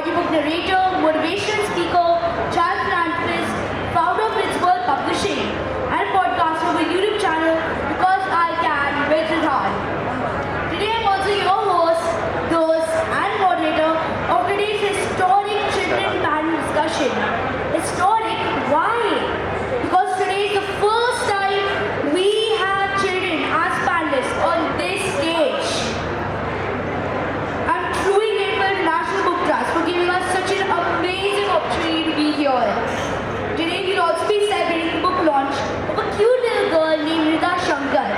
audiobook narrator, motivational speaker, child philanthropist, founder of RidhzWorld Publishing, and podcaster with YouTube channel Because I Can with Ridhhaan. Today I'm also your host, and moderator of today's historic children panel discussion. Historic? Why? Because today is the first time we have children as panelists on this stage. I'm truly grateful to National Book Trust for giving us such an amazing opportunity to be here. Today we'll also be celebrating the book launch of a cute little girl named Shankar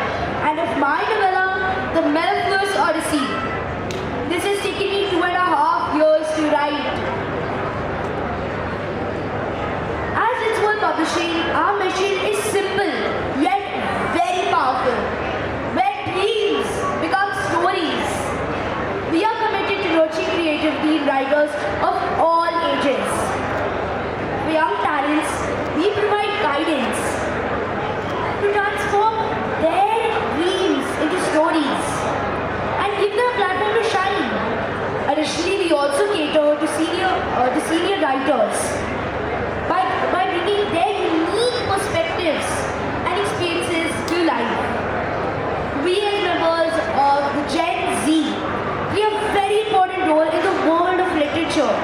and of my novella, The Mellifluous Odyssey. This has taken me 2.5 years to write. As RidhzWorld Publishing, our mission is simple yet very powerful. Where dreams become stories. We are committed to nurturing creativity in writers of all ages. For young talents, we provide guidance to transform their dreams into stories and give them a platform to shine. Additionally, we also cater to senior writers by bringing their unique perspectives and experiences to life. We as members of the Gen Z play a very important role in the world of literature.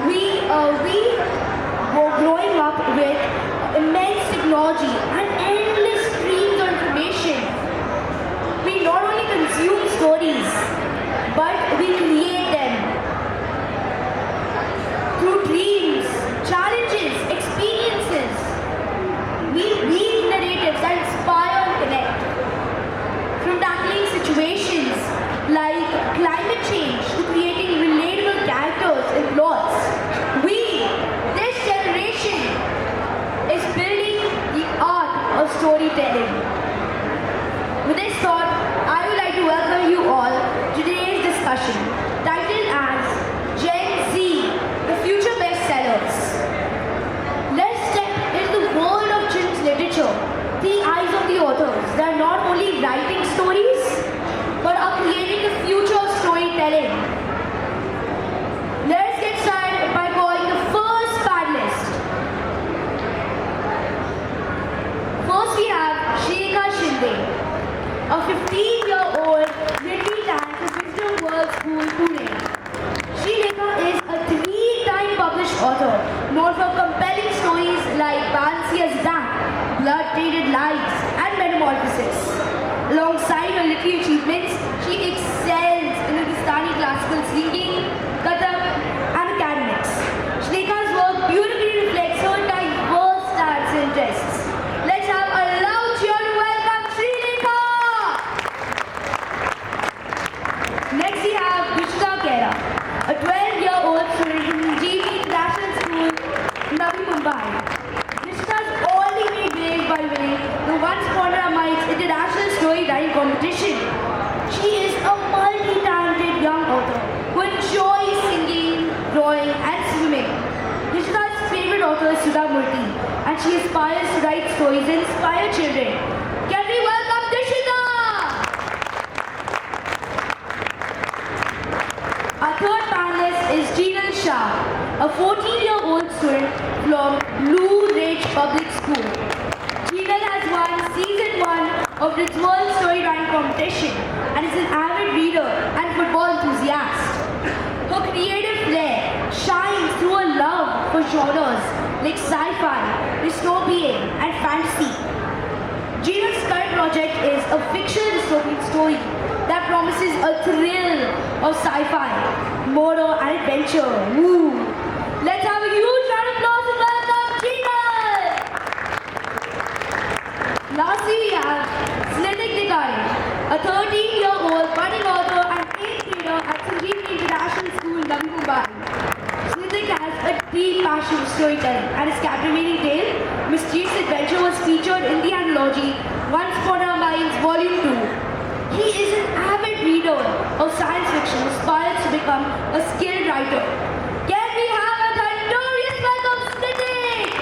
We were growing up with immense technology and endless streams of information. We not only consume stories, but we create them. Through dreams, challenges, experiences, we weave narratives that inspire and connect. From tackling situations like climate change to creating relatable characters and plots, this generation, is building the art of storytelling. With this thought, I would like to welcome you all to today's discussion, titled as Gen Z, the Future Bestsellers. Let's step into the world of children's literature, the eyes of the authors. They are not only writing stories, but are creating the future of storytelling. Let's get started by calling the first panelist. First we have Shreelekha Shinde, a 15-year-old literary talent from Future World School, Pune. Shreelekha is a 3-time published author, known for compelling stories like Bansia's That, Blood-Tainted Lives, and Metamorphosis. Alongside her literary achievements, she excels in Hindustani classical singing, Kathak, and academics. Shreelekha's work beautifully reflects her diverse talents and interests. Let's have a loud cheer to welcome Shreelekha! Next we have Dishita Khera, a 12-year-old student from GenZ International School, Navi Mumbai. Dishita's already made waves by winning the once Pune Book International Story Writing Competition. She is a multi-talented young author who enjoys singing, drawing, and swimming. Dishita's favorite author is Hrida, and she aspires to write stories and inspire children. Can we welcome Dishita? Our third panelist is Jinal Shah, a 14-year-old student from Blue Ridge Public School. Jinal has won Season 1 of RidhzWorld Story Writing Competition and is an avid reader and football enthusiast. Her creative flair shines through a love for genres like sci-fi, dystopian, and fantasy. Jinal's current project is a fictional dystopian story that promises a thrill of sci-fi, murder, and adventure. Woo! Let's have a huge round of applause and welcome Jinal! Lastly, we have Snithik Dekate, a 13-year-old budding author and 8th grader at Suryagiri International School, Navi Mumbai. Snithik has a deep passion for storytelling, and his captivating tale, Mysterious Adventure, was featured in the anthology Once Upon a Mind's Volume 2. He is an avid reader of science fiction who aspires to become a skilled writer. Can we have a thunderous welcome, Snithik?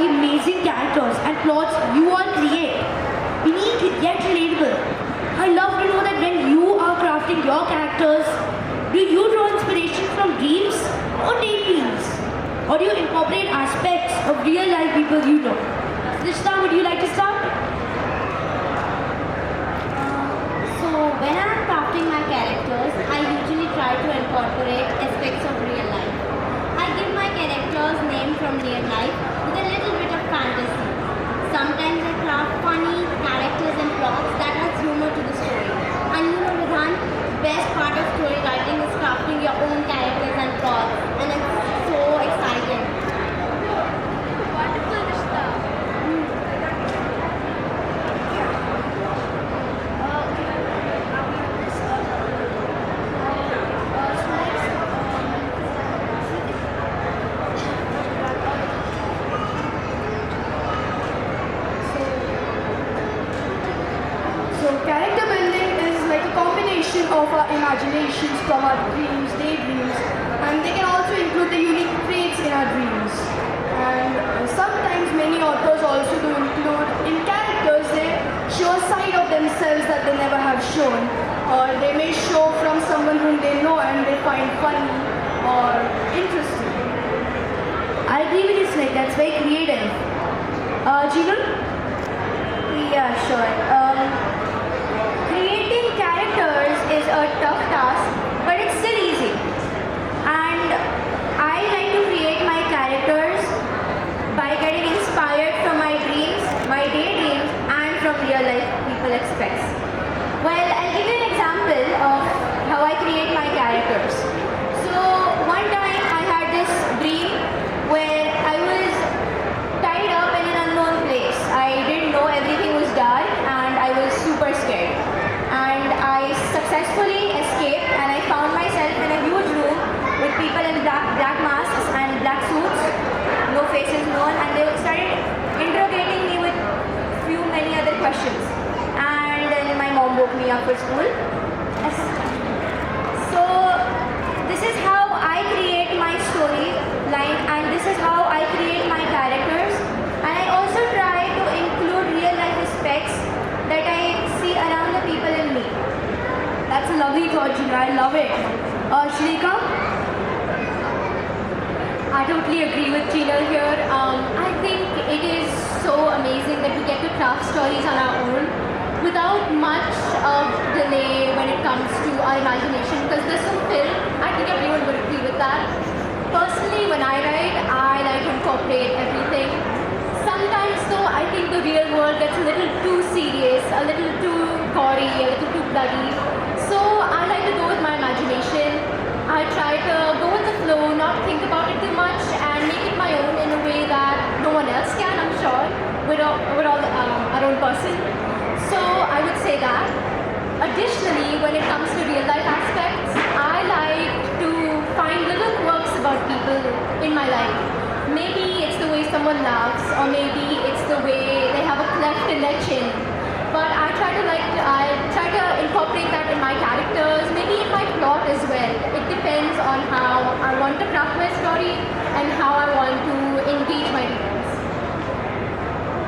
the amazing characters and plots you all create. Unique yet relatable. I love to know that when you are crafting your characters, do you draw inspiration from dreams or daydreams? Or do you incorporate aspects of real life people you know? Dishita, would you like to start? So when I'm crafting my characters, I usually try to incorporate aspects of real life. I give my characters name from real life with a little bit of fantasy. Sometimes I craft funny characters and plots that adds humor to the story. And you know, Ridhaan, best part of story writing is crafting your own characters and plots, and it's so exciting. Wonderful, Dishita. So character building is like a combination of our imaginations from our dreams, daydreams, and they can also include the unique traits in our dreams. And sometimes many authors also do include in characters they show a side of themselves that they never have shown, or they may show from someone whom they know and they find funny or interesting. I agree with you, Snake. That's very creative. Jinal? Yeah, sure. Creating characters is a tough task, but it's still easy. And I like to create my characters by getting inspired from my dreams, my daydreams, and from real life people aspects. Well, I'll give you an example of how I create my characters. So one time I had this dream where I was tied up in an unknown place. I didn't know, everything was dark and I was super scared. And I successfully escaped and I found myself in a huge room with people in black masks and black suits, no faces known, and they started interrogating me with many other questions. And then my mom woke me up for school. Yes. So this is how I create my storyline and this is how I create my characters. And I also try to include real life aspects that I see around the people in me. That's a lovely thought, Jinal. I love it. Shreelekha? I totally agree with Jinal here. I think it is so amazing that we get to craft stories on our own without much of delay when it comes to our imagination, because this is film. I think everyone would agree with that. Personally, when I write, I like to incorporate everything. Sometimes though, I think the real world gets a little too serious, a little too gory, a little too bloody. So I like to go with my imagination. I try to go with the flow, not think about it too much, and make it my own in a way that no one else can, I'm sure. We're all our own person. So I would say that. Additionally, when it comes to real life aspects, I like to find little quirks about people in my life. Maybe it's the way someone laughs, or maybe it's the way they have a cleft in their chin. But I try to incorporate that in my characters, maybe in my plot as well. It depends on how I want to craft my story and how I want to engage my readers.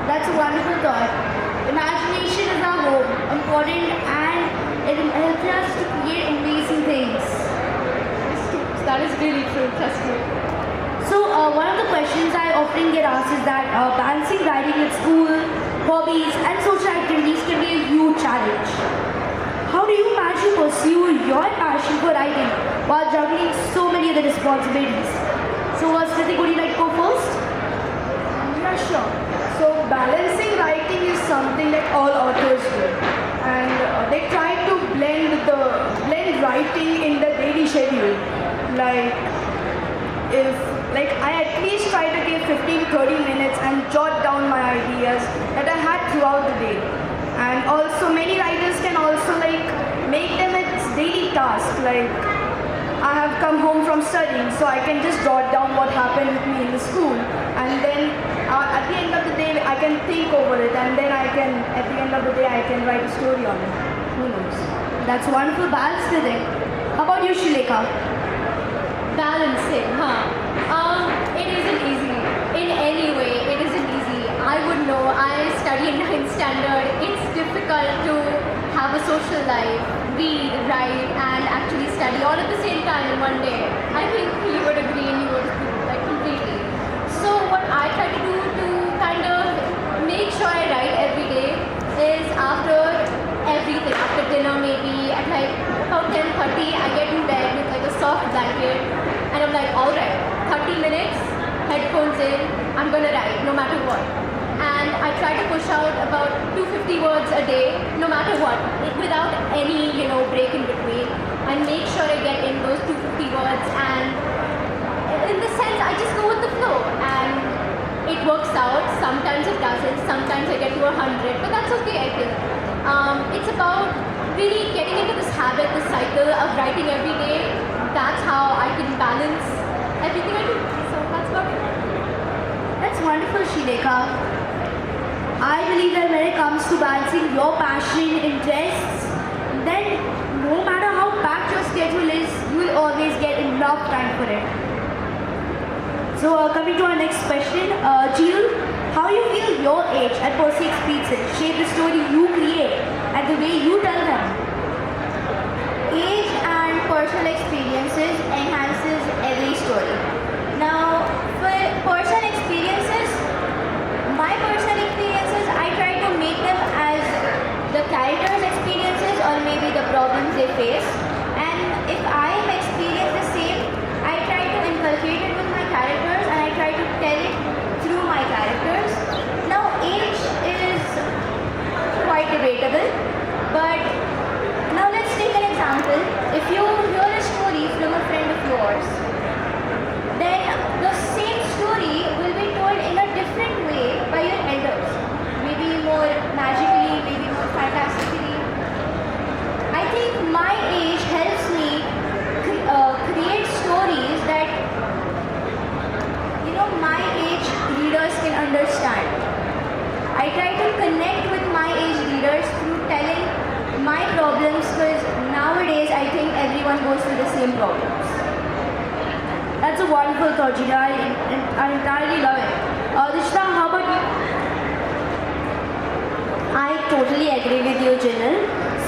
That's a wonderful thought. Imagination is our home, important, and it helps us to create amazing things. That is really true, trust me. So, one of the questions I often get asked is that balancing writing with school, hobbies, and social activities can be a huge challenge. How do you manage to pursue your passion for writing while juggling so many other responsibilities? So, Snithik, would you like to go first? Yeah, sure. So balancing writing is something that all authors do, and they try to blend writing in the daily schedule. Like I at least try to give 15-30 minutes and jot down my ideas that I had throughout the day. And also many writers can also make them its daily task. Like I have come home from studying, so I can just jot down what happened with me in the school, and then at the end of the day I can think over it, and then at the end of the day I can write a story on it. Who knows? That's wonderful balance, Snithik. How about you, Shreelekha? Balancing, huh? It isn't easy. In any way, it isn't difficult to have a social life, read, write, and actually study all at the same time in one day. I think you would agree and you would agree, like completely. So what I try to do to kind of make sure I write every day is after everything, after dinner maybe at like about 10:30, I get in bed with like a soft blanket and I'm like, alright, 30 minutes, headphones in, I'm gonna write no matter what. And I try to push out about 250 words a day, no matter what, without any, break in between. I make sure I get in those 250 words, and in the sense, I just go with the flow, and it works out. Sometimes it doesn't. Sometimes I get to 100, but that's okay, I think. It's about really getting into this habit, this cycle of writing every day. That's how I can balance everything I do. So that's about it. That's wonderful, Shreelekha. I believe that when it comes to balancing your passion, interests, then no matter how packed your schedule is, you will always get enough time for it. So coming to our next question, Jinal, how you feel your age and personal experiences shape the story you create and the way you tell them? Age and personal experiences enhances every story. Now, for personal experiences, my personal experiences, I try to make them as the characters' experiences or maybe the problems they face. And if I have experienced the same, I try to inculcate it with my characters and I try to tell it through my characters. Now, age is quite debatable, but now let's take an example. If you hear a story from a friend of yours, then the same story will be told in a different way by your elders. Maybe more magically, maybe more fantastically. I think my age helps me create stories that, my age readers can understand. I try to connect with my age readers through telling my problems, because nowadays I think everyone goes through the same problems. That's a wonderful thought, Gina. I entirely love it. Dishita, how about you? I totally agree with you, Jinal.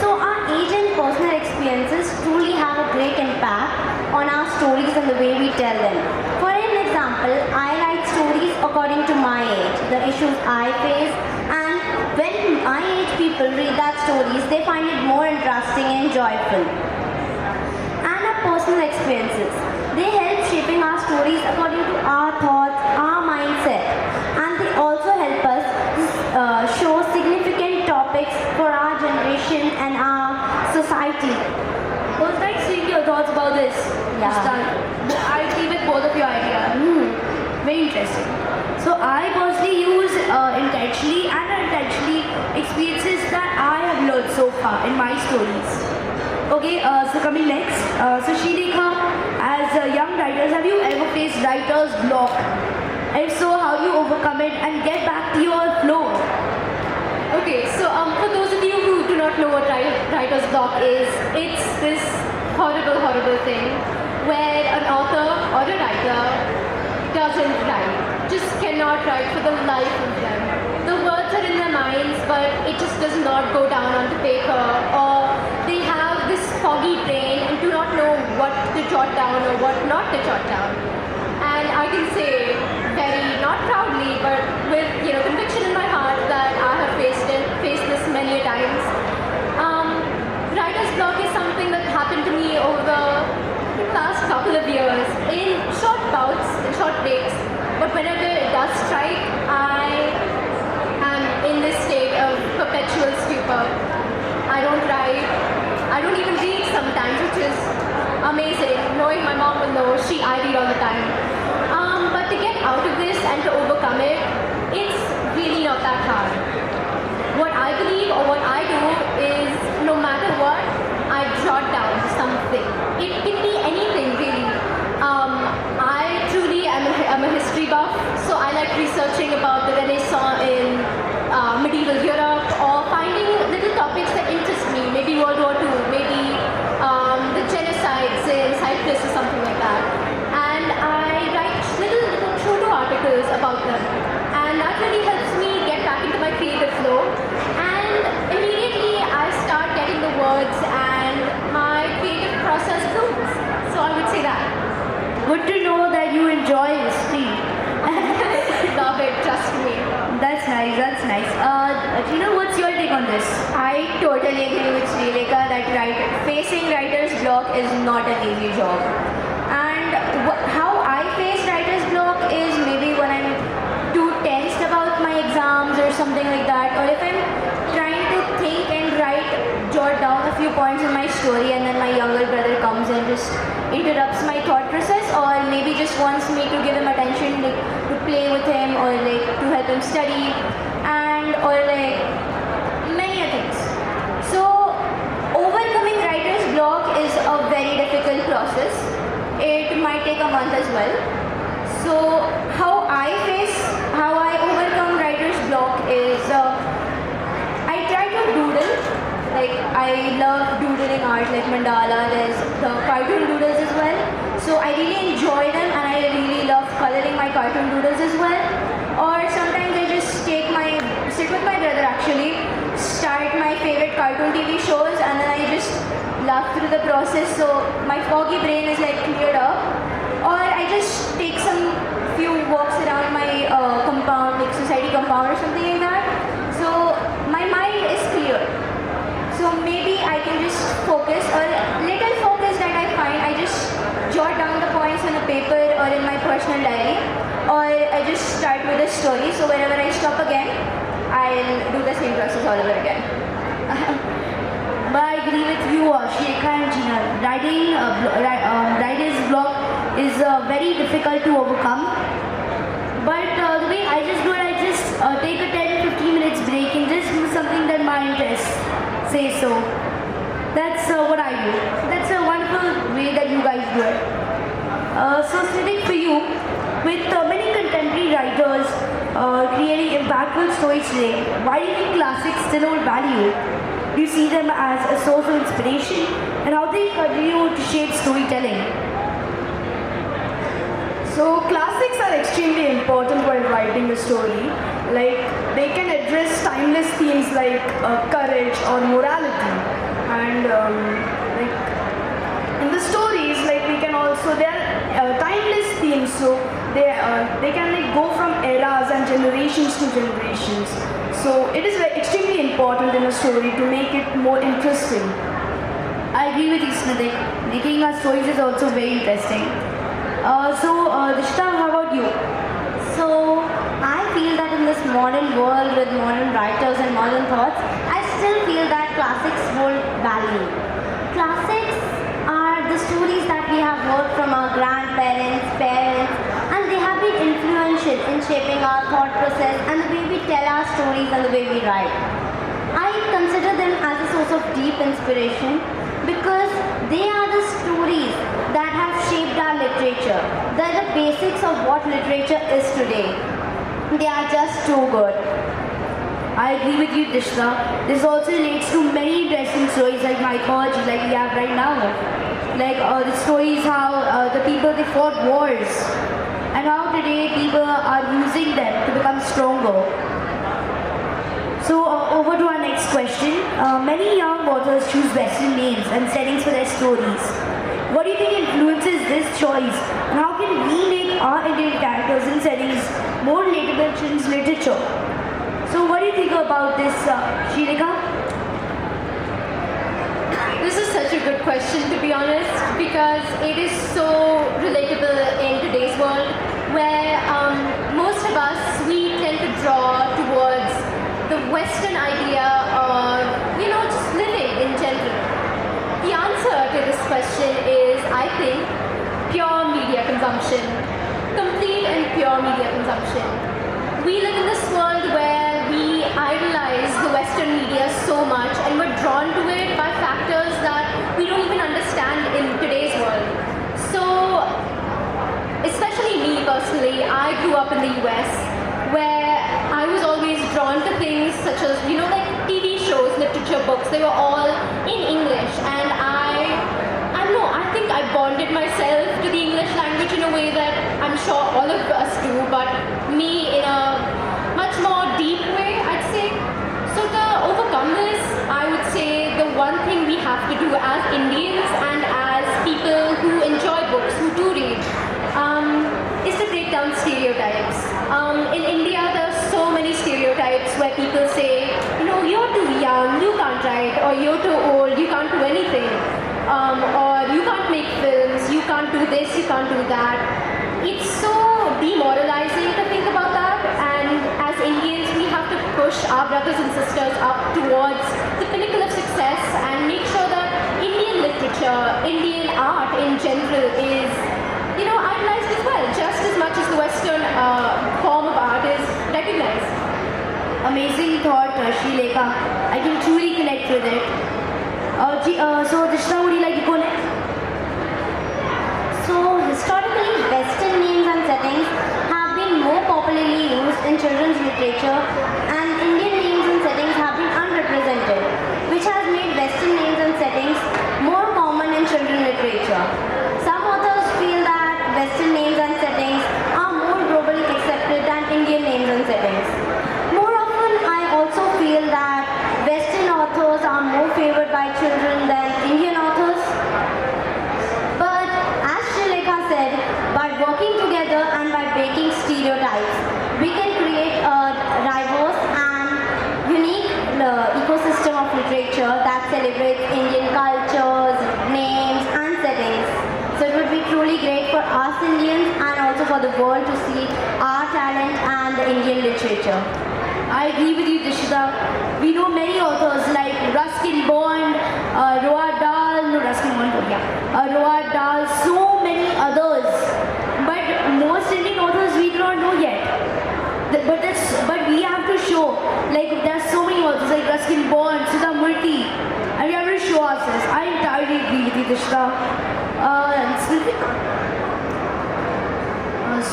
So our age and personal experiences truly have a great impact on our stories and the way we tell them. For an example, I write stories according to my age, the issues I face, and when my age people read that stories, they find it more interesting and joyful. And our personal experiences, they help shaping our stories according to our thoughts, our mindset, and they also help us show significant topics for our generation and our society. It was nice seeing your thoughts about this. Yeah. I agree with both of your ideas. Very interesting. So I personally use intentionally and unintentionally experiences that I have learned so far in my stories. Okay, so coming next. So Shreelekha, as young writers, have you ever faced writer's block? If so, how do you overcome it and get back to your flow? Okay, so for those of you who do not know what writer's block is, it's this horrible, horrible thing where an author or a writer doesn't write, just cannot write for the life of them. The words are in their minds, but it just does not go down onto paper, or they have this foggy brain and do not know what to jot down or what not to jot down. And I can say very, not proudly, but with conviction in my heart that I have faced this many a times. Writer's block is something that happened to me over the last couple of years in short bouts, in short breaks. But whenever it does strike, I am in this state of perpetual stupor. I don't write, I don't even read sometimes, which is amazing. Knowing my mom will know, I read all the time. But to get out of this and to overcome it, it's really not that hard. What I believe or what I do is, no matter what, I jot down something. It can be anything, really. I truly am a history buff, so I like researching about the Renaissance in medieval Europe, or finding little topics that interest me, maybe World War II, maybe the genocides in Cyprus or something like that. And I write little photo articles about them. And that really helps me get back into my creative flow. And immediately nice. That's nice. Jinal, what's your take on this? I totally agree with Shreelekha that facing writer's block is not an easy job. And how I face writer's block is maybe when I'm too tensed about my exams or something like that, or if I'm trying to think and jot down a few points in my story and then my younger brother comes and just interrupts my thought process, or maybe just wants me to give him attention, like to play with him or like to help him study and or like many other things. So overcoming writer's block is a very difficult process. It might take a month as well. So how I overcome writer's block is I try to doodle. Like I love doodling art like mandala, there's the cartoon doodles as well. So I really enjoy them and I really love coloring my cartoon doodles as well. Or sometimes I just sit with my brother actually, start my favorite cartoon TV shows and then I just laugh through the process so my foggy brain is like cleared up. Or I just take some few walks around my compound, like society compound or something like that. So my mind is clear. So maybe I can just focus, or little focus that I find, I just jot down the points on a paper or in my personal diary, or I just start with a story. So wherever I stop again, I'll do the same process all over again. But I agree with you, Shreelekha and Jinal. Writer's block is very difficult to overcome. But the way I just do it, I just take a 10-15 minutes break and just do something that my interests say so. That's what I do. That's a wonderful way that you guys do it. So Snithik, for you, with many contemporary writers creating impactful stories today, why do you think classics still hold value? Do you see them as a source of inspiration, and how they continue to shape storytelling? So classics are extremely important while writing a story. Like they can address timeless themes like courage or morality, and like in the stories, like we can also they are timeless themes. So they can like go from eras and generations to generations. So it is extremely important in a story to make it more interesting. I agree with you, Snithik. Making our stories is also very interesting. Dishita, how about you? So I feel that in this modern world with modern writers and modern thoughts, I still feel that classics hold value. Classics are the stories that we have heard from our grandparents, parents, and they have been influential in shaping our thought process and the way we tell our stories and the way we write. I consider them as a source of deep inspiration because they are the stories that have shaped our literature. They're the basics of what literature is today. They are just too good. I agree with you, Dishita. This also relates to many interesting stories like mythology, like we have right now. Like the stories how the people they fought wars, and how today people are using them to become stronger. So over to our next question. Many young authors choose Western names and settings for their stories. What do you think influences this choice, and how can we make our Indian characters and settings more relatable to children's literature? So what do you think about this, Shreelekha? This is such a good question, to be honest, because it is so relatable in today's world where most of us, we tend to draw towards the Western idea of, just living in general. The answer to this question is, I think, pure media consumption. Complete and pure media consumption. We live in this world where we idolize the Western media so much and we're drawn to it by factors that we don't even understand in today's world. So, especially me personally, I grew up in the US where I was always drawn to things such as, like TV shows, literature, books. They were all in English, and I don't know, I think I bonded myself to the English language in a way that I'm sure all of us do, but me in a much more deep way, I'd say. So to overcome this, I would say the one thing we have to do as Indians and as people who enjoy books, who do read, is to break down stereotypes. In India, there are so many stereotypes can't write, or you're too old, you can't do anything, or you can't make films, you can't do this, you can't do that. It's so demoralizing to think about that, and as Indians, we have to push our brothers and sisters up towards the pinnacle of success and make sure that Indian literature, Indian art in general is, idolized as well, just as much as the Western form of art is recognized. Amazing thought, Shreelekha. I can truly connect with it. So, Dishita, would you like to go next? So, historically, Western names and settings have been more popularly used in children's literature, and Indian names and settings have been unrepresented, which has made Western names and settings more common in children's literature. Some authors feel that Western names and settings are more globally accepted than Indian names and settings. More often, I also feel that Western authors are more favored by children than Indian authors. But as Shreelekha said, by working together and by breaking stereotypes, we can create a diverse and unique ecosystem of literature that celebrates Indian cultures, names and settings. So it would be truly great for us Indians and also for the world to see our talent and the Indian literature. I agree with you, Dishita. We know many authors like Ruskin Bond, Roald Dahl, Roald Dahl, so many others. But most Indian authors we do not know yet. But we have to show, like there are so many authors like Ruskin Bond, Sudha Murthy, and we have to show ourselves. I entirely agree with you, Dishita. Snithik?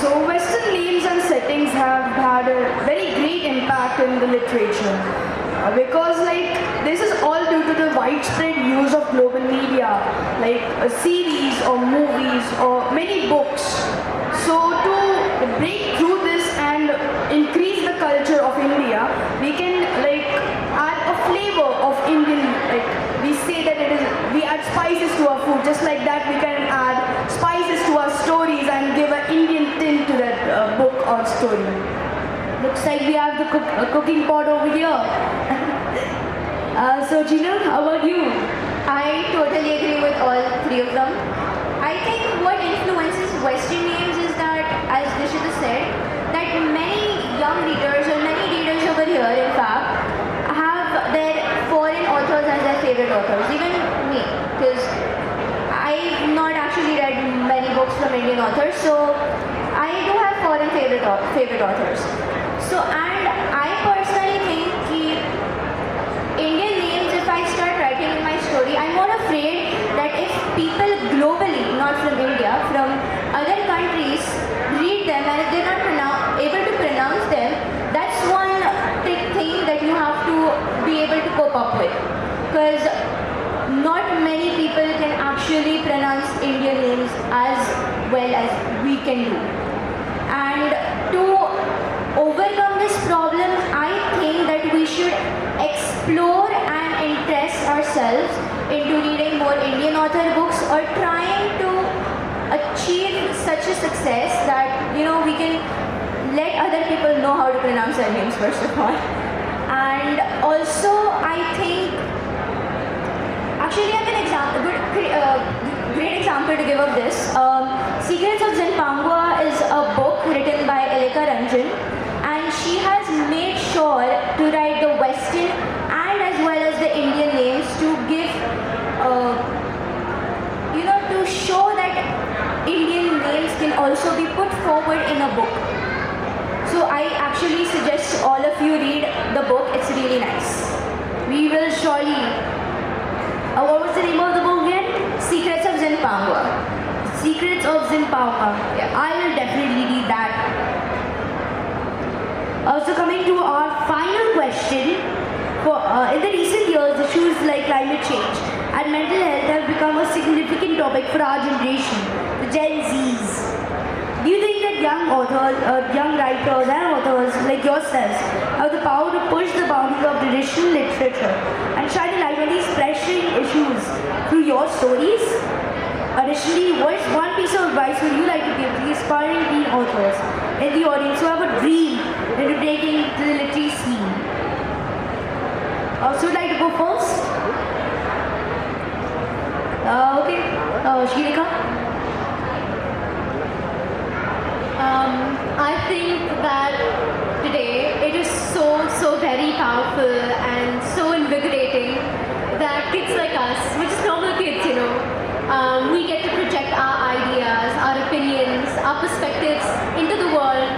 So Western names and settings have had a very great impact in the literature. Because this is all due to the widespread use of global media, like a series or movies or many books. So to break through this and increase the culture of India, we can add a flavor of Indian, we say that we add spices to our food. Just like that, we can add spices to our stories and give an Indian tint to that book or story. Looks like we have the cooking pot over here. So Jinal, how about you? I totally agree with all three of them. I think what influences Western names is that, as Dishita said, that many young readers or many readers over here, in fact, have their foreign authors as their favorite authors. Even me, because I've not actually read many books from Indian authors, so I do have foreign favorite authors. So, and I personally think Indian names, if I start writing in my story, I'm more afraid that if people globally, not from India, from other countries, read them and if they're not able to pronounce them, that's one big thing that you have to be able to cope up with. Because not many people can actually pronounce Indian names as well as we can do. And to overcome this problem, I think that we should explore and interest ourselves into reading more Indian author books or trying to achieve such a success that we can let other people know how to pronounce their names first of all. And also I think actually I have an example, great example to give of this. Secrets of Zimpangua is a book written by Elika Ranjan, and she has made sure to write the Western and as well as the Indian names to give, to show that Indian names can also be put forward in a book. So I actually suggest all of you read the book, it's really nice. We will surely. What was the name of the book again? Secrets of Zimpangua. Secrets of Zimpangua. Yeah. I will definitely read that. So coming to our final question, in the recent years, issues like climate change and mental health have become a significant topic for our generation, the Gen Zs. Do you think that young authors, young writers and authors like yourselves have the power to push the boundaries of traditional literature and shine a light on these pressing issues through your stories? Additionally, what is one piece of advice would you like to give to the aspiring teen authors in the audience who have a dream into taking to the literary scene? So I'd like to to go first? Okay. Shreelekha? I think that today it is so very powerful and so invigorating that kids like us, which is normal kids, we get to project our ideas, our opinions, our perspectives into the world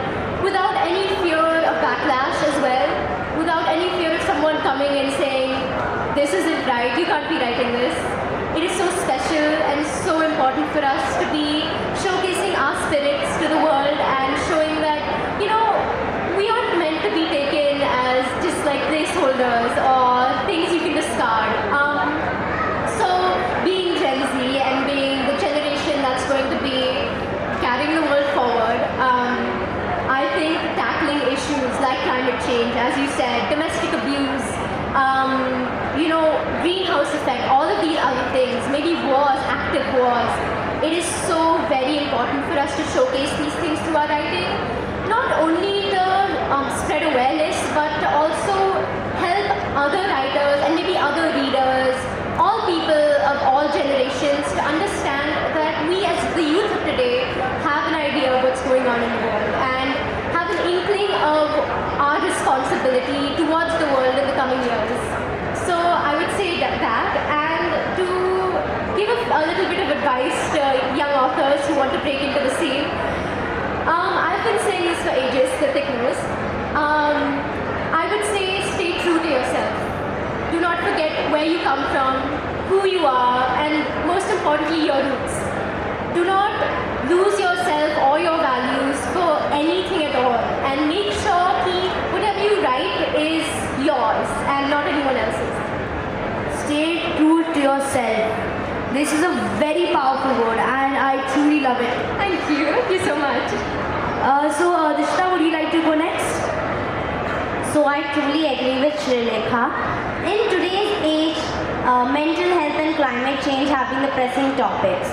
without any fear of backlash as well, without any fear of someone coming and saying, this isn't right, you can't be writing this. It is so special and so important for us to be showcasing our spirits to the world and showing that, we aren't meant to be taken as just like placeholders or things you can discard. So being Gen Z and being the generation that's going to be carrying the world forward, I think tackling issues like climate change, as you said, domestic abuse, greenhouse effect, all of these other things, maybe wars, active wars. It is so very important for us to showcase these things through our writing. Not only to spread awareness, but to also help other writers and maybe other readers, all people of all generations to understand that we as the youth of today have an idea of what's going on in the world and have an inkling of our responsibility towards the world in the coming years. So I would say that and to give a little bit of advice to young authors who want to break into the scene. I've been saying this for ages, Snithik knows. I would say stay true to yourself. Do not forget where you come from, who you are, and most importantly, your roots. Do not lose yourself or your values for anything at all, and make sure that whatever you write is yours and not anyone else's. Stay true to yourself. This is a very powerful word and I truly love it. Thank you so much. Dishita, would you like to go next? So I truly agree with Shreelekha. In today's age, mental health and climate change have been the pressing topics.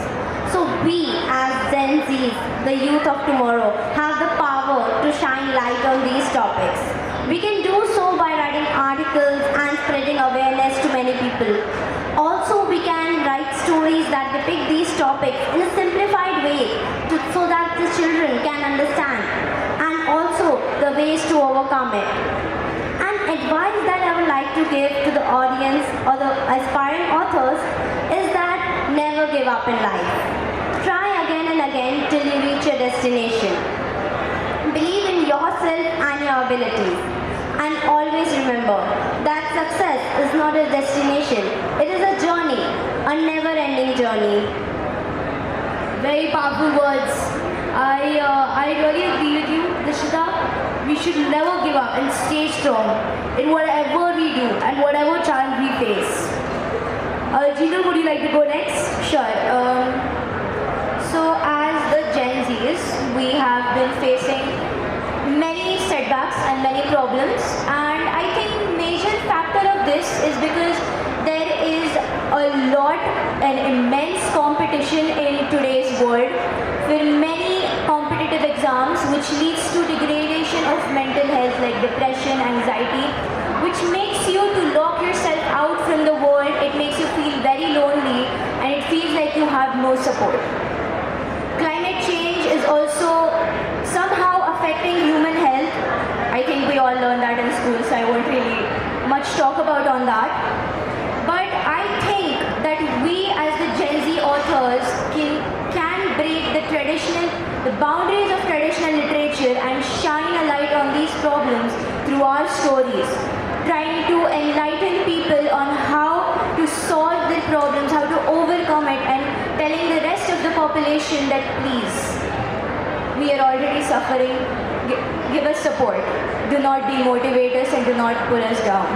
So we as Gen Zs, the youth of tomorrow, have the power to shine light on these topics. We can do so by writing articles and spreading awareness to many people. Also, we can write stories that depict these topics in a simplified way so that the children can understand, and also the ways to overcome it. An advice that I would like to give to the audience or the aspiring authors is that never give up in life. Try again and again till you reach your destination. Believe in yourself and your abilities. And always remember that success is not a destination. It is a journey, a never-ending journey. Very powerful words. I really agree with you, Dishita. We should never give up and stay strong in whatever we do and whatever challenge we face. Jinal, would you like to go next? Sure. So as the Gen Zs, we have been facing many setbacks and many problems, and I think major factor of this is because there is an immense competition in today's world with many competitive exams, which leads to degradation of mental health like depression, anxiety, which makes you to lock yourself out from the world. It makes you feel very lonely and it feels like you have no support. Climate change is also somehow affecting human health. I think we all learned that in school, so I won't really much talk about on that. But I think that we as the Gen Z authors can break the boundaries of traditional literature and shine a light on these problems through our stories, trying to enlighten people on how to solve their problems, how to overcome it, and telling the rest of the population that please, we are already suffering, give us support, do not demotivate us and do not pull us down.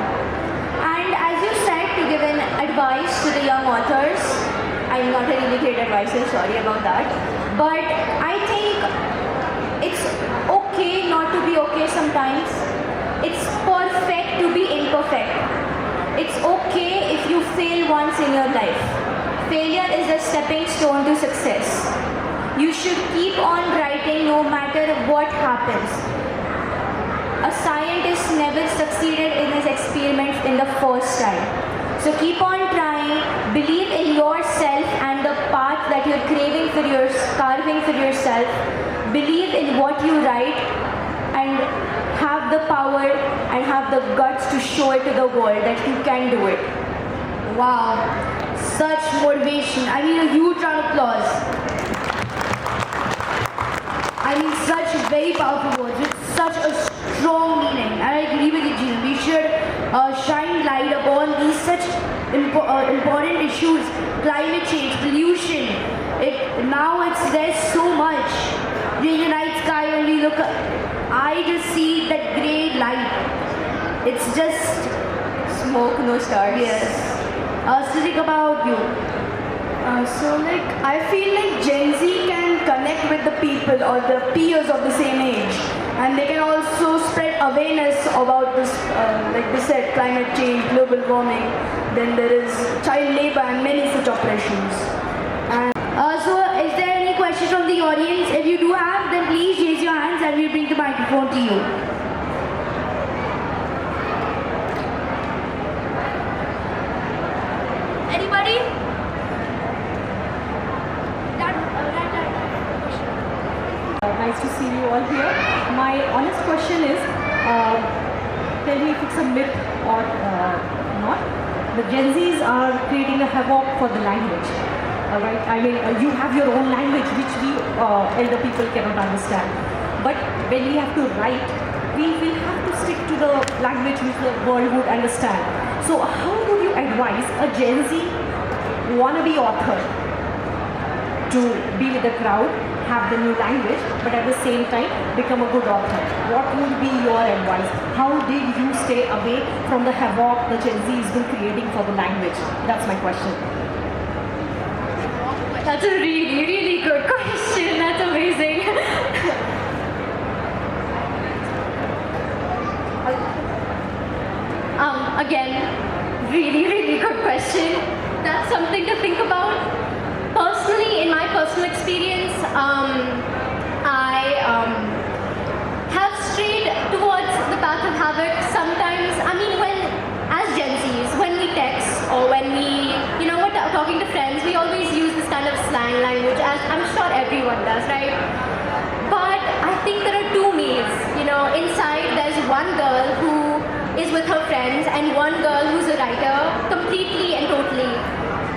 And as you said, to give an advice to the young authors, I'm not a really great advisor, sorry about that, but I think it's okay not to be okay sometimes. It's perfect to be imperfect. It's okay if you fail once in your life. Failure is a stepping stone to success. You should keep on writing no matter what happens. A scientist never succeeded in his experiments in the first style. So keep on trying, believe in yourself and the path that you're carving for yourself. Believe in what you write and have the power and have the guts to show it to the world that you can do it. Wow, such motivation. I mean, a huge round of applause. I mean, such very powerful words with such a strong meaning. And I agree with you, Jinal. We should shine light upon these such important issues. Climate change, pollution. There's so much. During the night sky, when we look, I just see that grey light. It's just Smoke, no stars. yes. Snithik, about you. I feel like Gen Z can connect with the people or the peers of the same age, and they can also spread awareness about this, like they said, climate change, global warming. Then there is child labor and many such oppressions. So, is there any questions from the audience? If you do have, then please raise your hands and we'll bring the microphone to you. Anybody? Nice to see you all here. My honest question is, tell me if it's a myth or not. The Gen Zs are creating a havoc for the language. Right? I mean, you have your own language which we elder people cannot understand. But when we have to write, we will have to stick to the language which the world would understand. So how would you advise a Gen Z wannabe author to be with the crowd, have the new language, but at the same time become a good author? What would be your advice? How did you stay away from the havoc the Gen Z has been creating for the language? That's my question. That's a really, really good question. That's amazing. Again, really, really good question. That's something to think about. Personally, in my personal experience, I have strayed towards the path of havoc sometimes. I mean, as Gen Zs, when we text or when we, we're talking to friends, we always use this kind of slang language, as I'm sure everyone does, right? But I think there are two me's. Inside there's one girl who is with her friends and one girl who's a writer, completely and totally.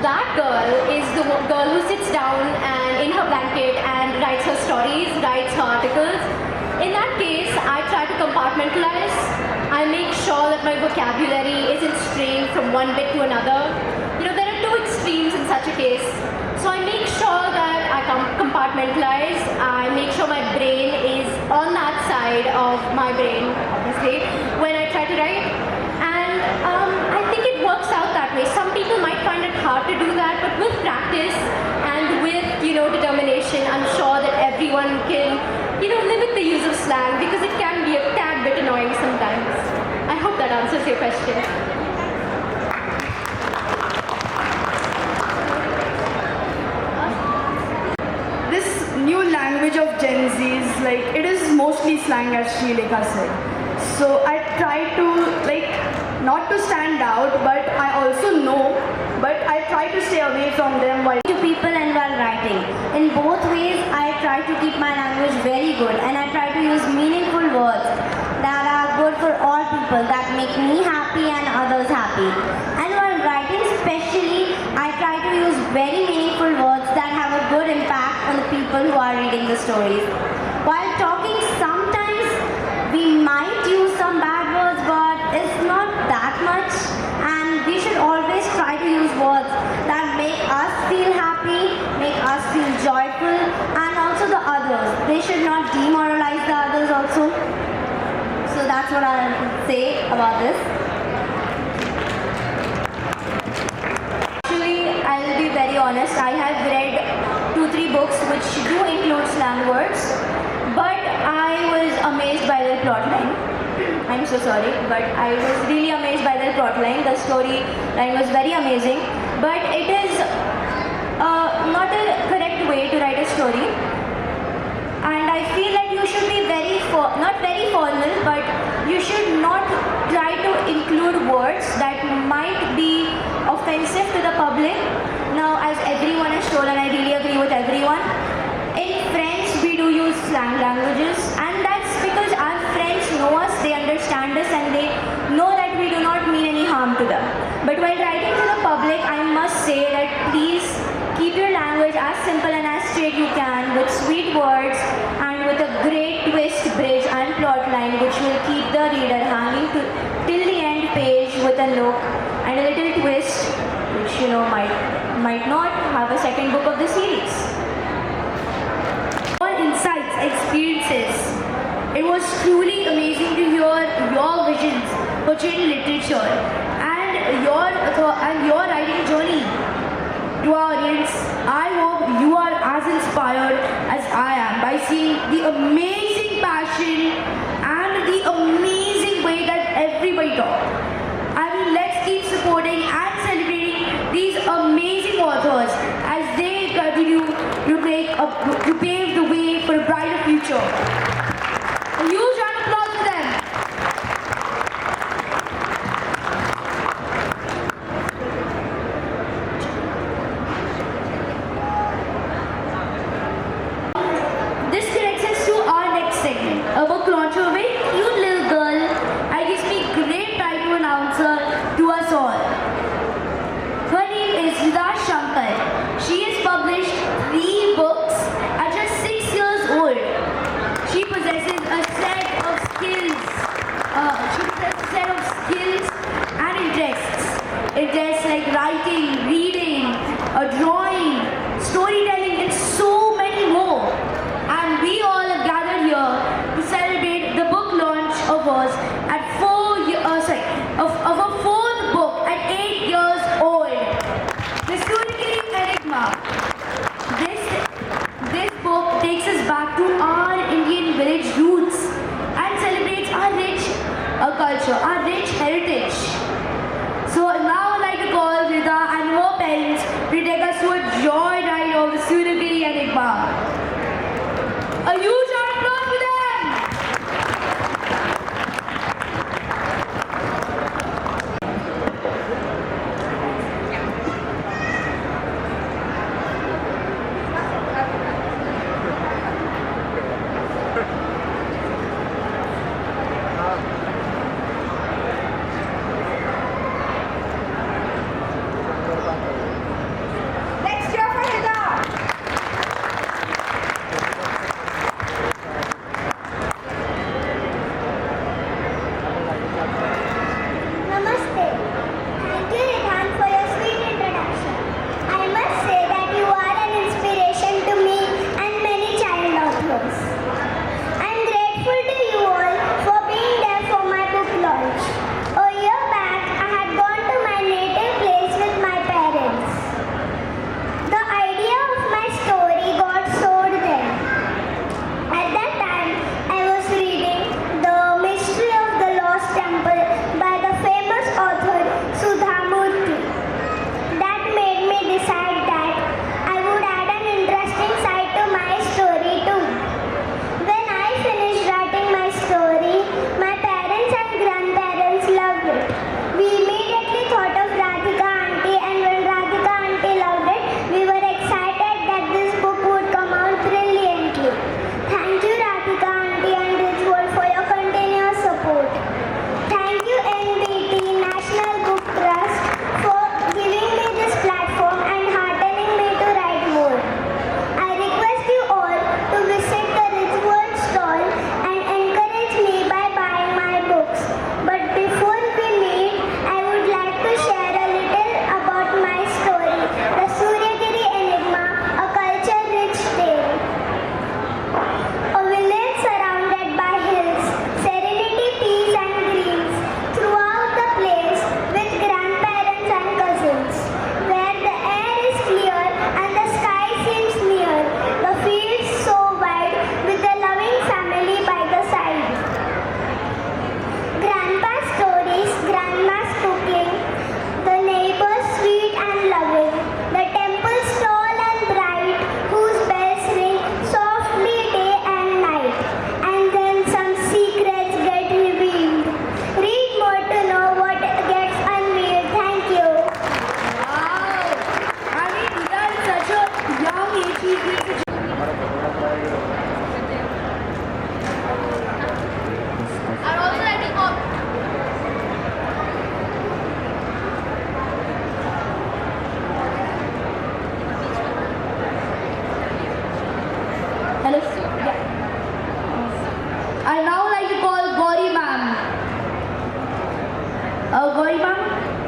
That girl is the girl who sits down and in her blanket and writes her stories, writes her articles. In that case, I try to compartmentalize. I make sure that my vocabulary isn't straying from one bit to another. There are two extremes in such a case. So I make sure that I compartmentalize. I make sure my brain is on that side of my brain, obviously, when I try to write. And I think it works out that way. Some people might find it hard to do that, but with practice and with, determination, I'm sure that everyone can, limit the use of slang, because it can be a tad bit annoying sometimes. I hope that answers your question. This new language of Gen Zs, it is mostly slang, as Shreelekha said. So I try to, not to stand out, but I also know, but I try to stay away from them while To people and while writing. In both ways, I try to keep my language very good and I try to use meaningful words that are good for all people, that make me happy and others happy. And while writing especially, I try to use very meaningful words that have a good impact on the people who are reading the stories. While talking, sometimes we might use some bad words, but it's not that much, and we should always try to use words that make us feel happy, make us feel joyful, and also the others. They should not demoralize the others also. So that's what I would say about this. Actually, I'll be very honest, I have read 2-3 books which do include slang words, but I was amazed by their plotline. I'm so sorry, but I was really amazed by their plotline. The storyline was very amazing, but it is not a correct way to write a story. And I feel like you should be not very formal, but you should not try to include words that might be offensive to the public. Now, as everyone has told, and I really agree with everyone, in French we do use slang languages, and that's because our friends know us, they understand us, and they know that we do not mean any harm to them. But while writing to the public, I must say that please keep your language as simple and as straight you can, with sweet words and with a great twist, bridge and plot line which will keep the reader hanging till the end page with a look and a little twist which might not have a second book of the series. All insights, experiences. It was truly amazing to hear your visions for children literature and your writing journey. To our audience, I hope you are as inspired as I am by seeing the amazing passion and the amazing way that everybody talks. I mean, let's keep supporting and celebrating these amazing authors as they continue to pave the way for a brighter future. A huge round of applause for them. This connects us to our next segment, a book launch of a very cute little girl, and it gives me great pride to announce her to us all. Her name is Shankar. She has published 3 books at just 6 years old. She possesses a set of skills. And interests like writing, reading, drawing, storytelling, and so many more. And we all have gathered here to celebrate the book launch of hers at of her 4th book at 8 years old. The Suryagiri Enigma. This book takes us back to our Indian village roots and celebrates our rich culture, our rich heritage. So now I'd like to call Hrida and her parents to take us to a joyride of the Suryagiri Enigma. A huge round of applause for them!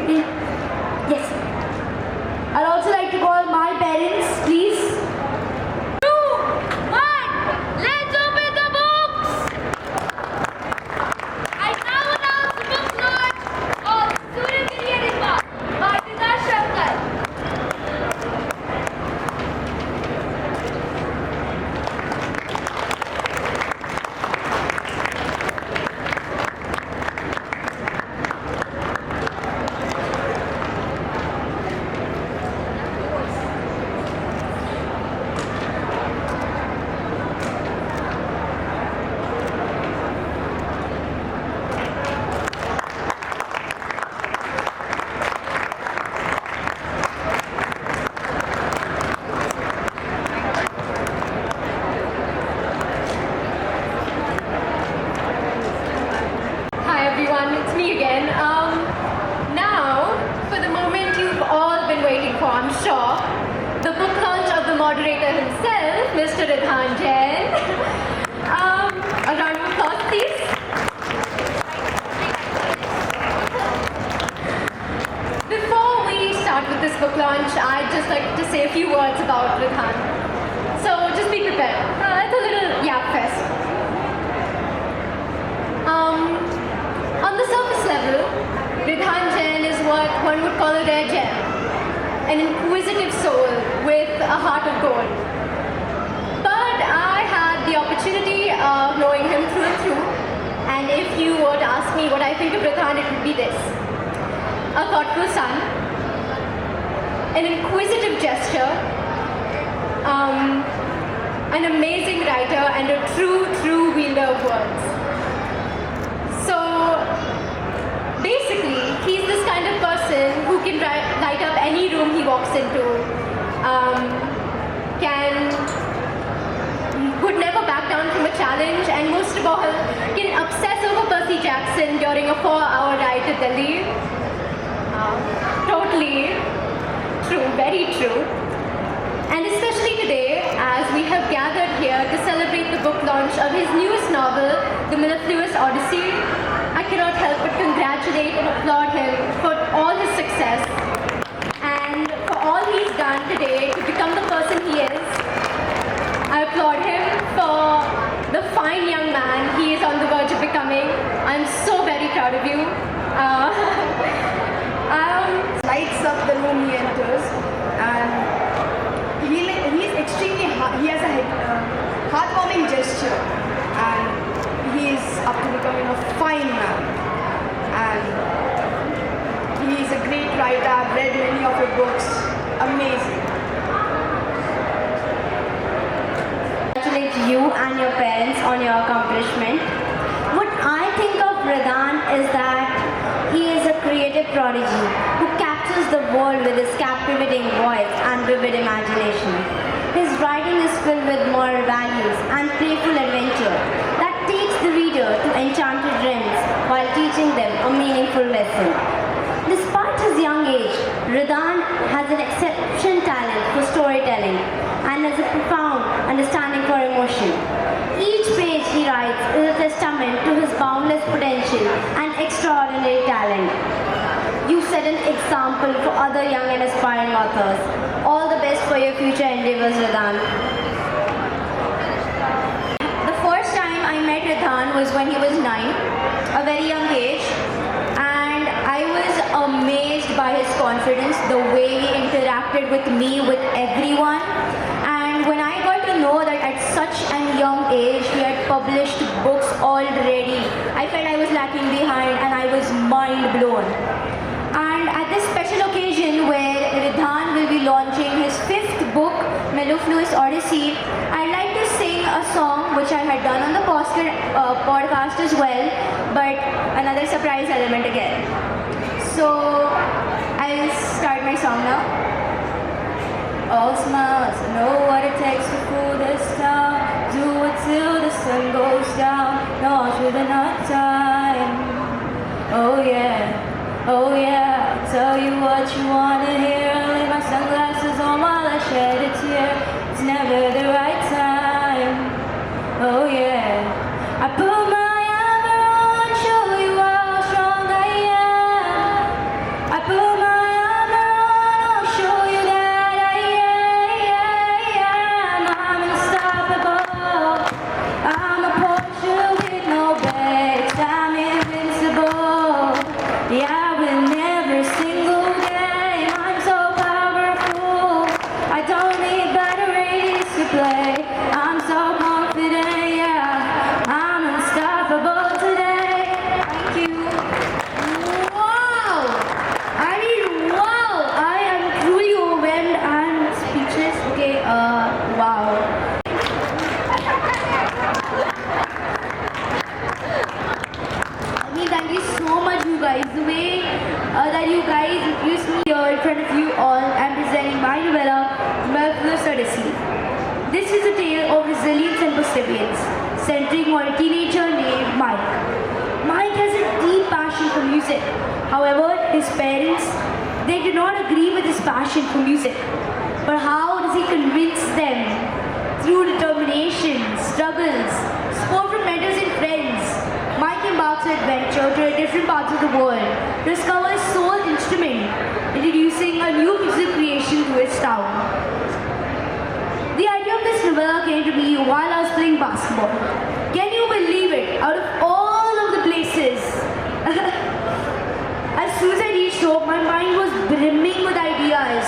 Yes. I'd also like to call my parents, please. 2, 1, let's open the books! I now announce the book launch of Suryagiri Enigma by Shankar. Hi everyone, it's me again. Now, for the moment you've all been waiting for, I'm sure, the book launch of the moderator himself, Mr. Ridhhaan Jaiin. A round of applause, please. Before we start with this book launch, I'd just like to say a few words about Ridhhaan. So just be prepared. It's a little yap fest. On the surface level, Ridhhaan Jaiin is what one would call a rare gem, an inquisitive soul with a heart of gold. But I had the opportunity of knowing him through and through, and if you were to ask me what I think of Ridhhaan, it would be this: a thoughtful son, an inquisitive gesture, an amazing writer, and a true wielder of words. So basically, he's this kind of person who can light up any room he walks into, would never back down from a challenge, and most of all, can obsess over Percy Jackson during a 4-hour ride to Delhi. Totally true, very true. And especially today, as we have gathered here to celebrate the book launch of his newest novel, the Mellifluous Odyssey, I cannot help but congratulate and applaud him for all his success and for all he's done today to become the person he is. I applaud him for the fine young man he is on the verge of becoming. I'm so very proud of you. Lights up the room he enters, and he's extremely he has a heartwarming gesture, and he is up to becoming a fine man, and he is a great writer. I've read many of your books. Amazing. Congratulate you and your parents on your accomplishment. What I think of Ridhhaan is that he is a creative prodigy who captures the world with his captivating voice and vivid imagination. His writing is filled with moral values and playful adventure that takes the reader to enchanted realms while teaching them a meaningful lesson. Despite his young age, Ridhhaan has an exceptional talent for storytelling and has a profound understanding for emotion. Each page he writes is a testament to his boundless potential and extraordinary talent. You set an example for other young and aspiring authors. All the best for your future endeavors, Ridhhaan. The first time I met Ridhhaan was when he was 9, a very young age, and I was amazed by his confidence, the way he interacted with me, with everyone. And when I got to know that at such a young age he had published books already, I felt I was lacking behind and I was mind blown. And at this special occasion where Ridhhaan will be launching his 5th book, Mellifluous Odyssey, I'd like to sing a song which I had done on the podcast as well, but another surprise element again. So I'll start my song now. All smiles, I know what it takes to fool this town. Do it till the sun goes down, no through the night time. Oh yeah, I'll tell you what you wanna hear. I'll leave my sunglasses on while I shed a tear. It's never the right time. Oh yeah, I put my armor on, show you how strong I am. I put The way that you guys introduced me here in front of you all, I'm presenting my novella, Mellifluous Odyssey. This is a tale of resilience and perseverance, centering on a teenager named Mike. Mike has a deep passion for music. However, his parents, they do not agree with his passion for music. But how does he convince them? Through determination, struggles, support from mentors and friends, Mike embarks on adventure to different parts of the world to discover his soul instrument, introducing a new music creation to his town. The idea of this novella came to me while I was playing basketball. Can you believe it? Out of all of the places, as soon as I reached home, my mind was brimming with ideas.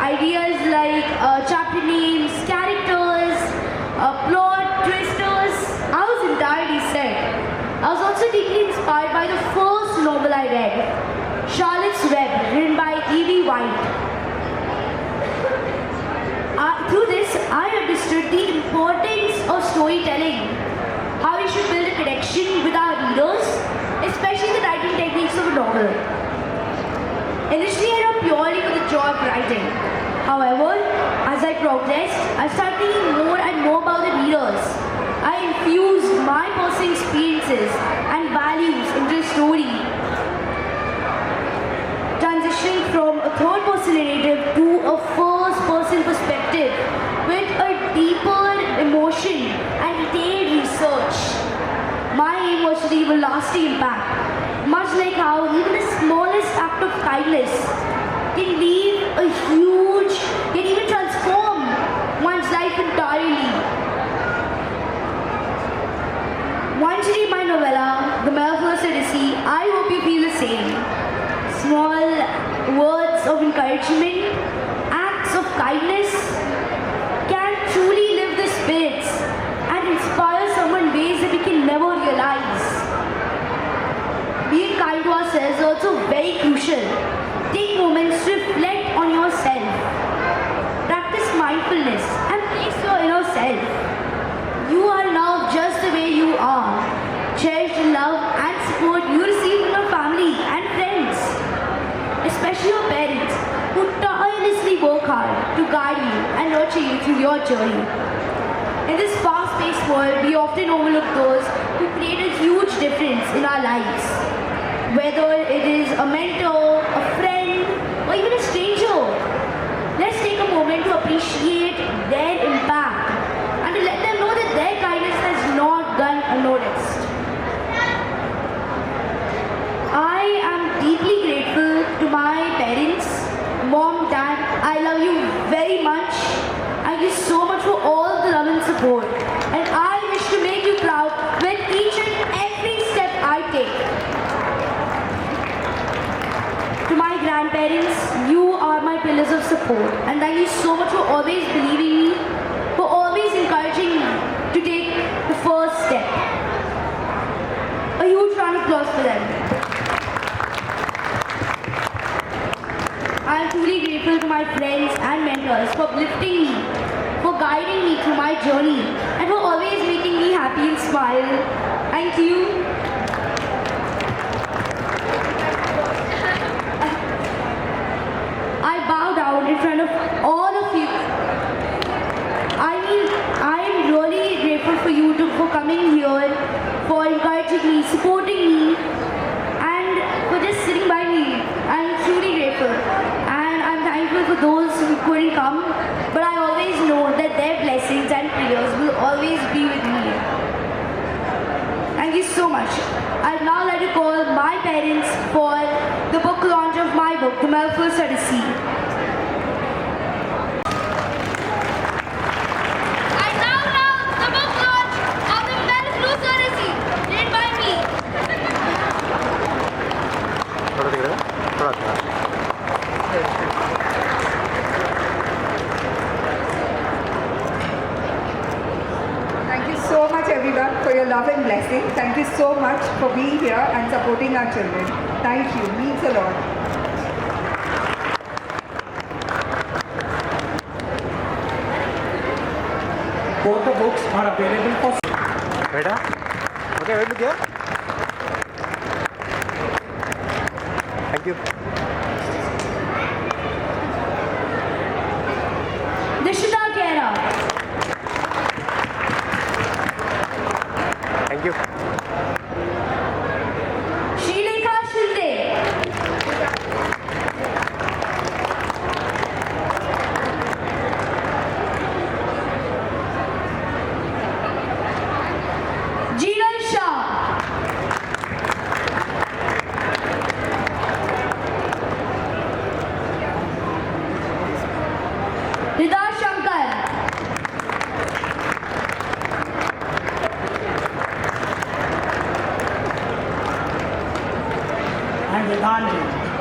Ideas like chapter names, characters, plot, twisters. I was entirely set. I was also deeply inspired by the first novel I read, Charlotte's Web, written by E.B. White. Through this, I understood the importance of storytelling, how we should build a connection with our readers, especially the writing techniques of a novel. Initially, I wrote purely for the joy of writing. However, as I progressed, I started thinking more and more about the readers. I infused my personal experiences and values into the story, transitioning from a third-person narrative to a first-person perspective with a deeper emotion and detailed research. My aim was to leave a lasting impact, much like how even the smallest act of kindness can leave a huge, can even transform one's life entirely. Once you read my novella, The Mellifluous Odyssey, I hope you feel the same. Small words of encouragement, acts of kindness can truly lift the spirits and inspire someone in ways that we can never realize. Being kind to ourselves is also very crucial. Take moments to reflect on yourself. Practice mindfulness and face your inner self. You are loved just the way you are. Cherish the love and support you receive from your family and friends, especially your parents, who tirelessly work hard to guide you and nurture you through your journey. In this fast-paced world, we often overlook those who create a huge difference in our lives. Whether it is a mentor, a friend, or even a stranger, let's take a moment to appreciate their impact and to let them know that their kindness has not gone unnoticed. I am deeply grateful to my parents, mom, dad. I love you very much. Thank you so much for all the love and support. And I wish to make you proud with each and every step I take. To my grandparents, you are my pillars of support. And thank you so much for always believing me, for always encouraging me to take the first step. A huge round of applause for them. I am truly grateful to my friends and mentors for uplifting me, for guiding me through my journey, and for always making me happy and smile. Thank you. I bow down in front of all of you. I am really grateful for you for coming here, for encouraging me, supporting me, and for just sitting by me. I'm truly grateful. And I'm thankful for those who couldn't come, but I always know that their blessings and prayers will always be with me. Thank you so much. I'd now like to call my parents for the book launch of my book, The Mellifluous Odyssey. I now announce the book launch of The Mellifluous Odyssey, written by me. Thank you so much everyone for your love and blessing. Thank you so much for being here and supporting our children. Thank you, means a lot. Both the books are available for Hrida? Okay, wait, look here. Thank you. Dishita Khera. Thank you. Shreelekha Shinde. Jinal Shah. Shankar. And Ridhhaan Jaiin.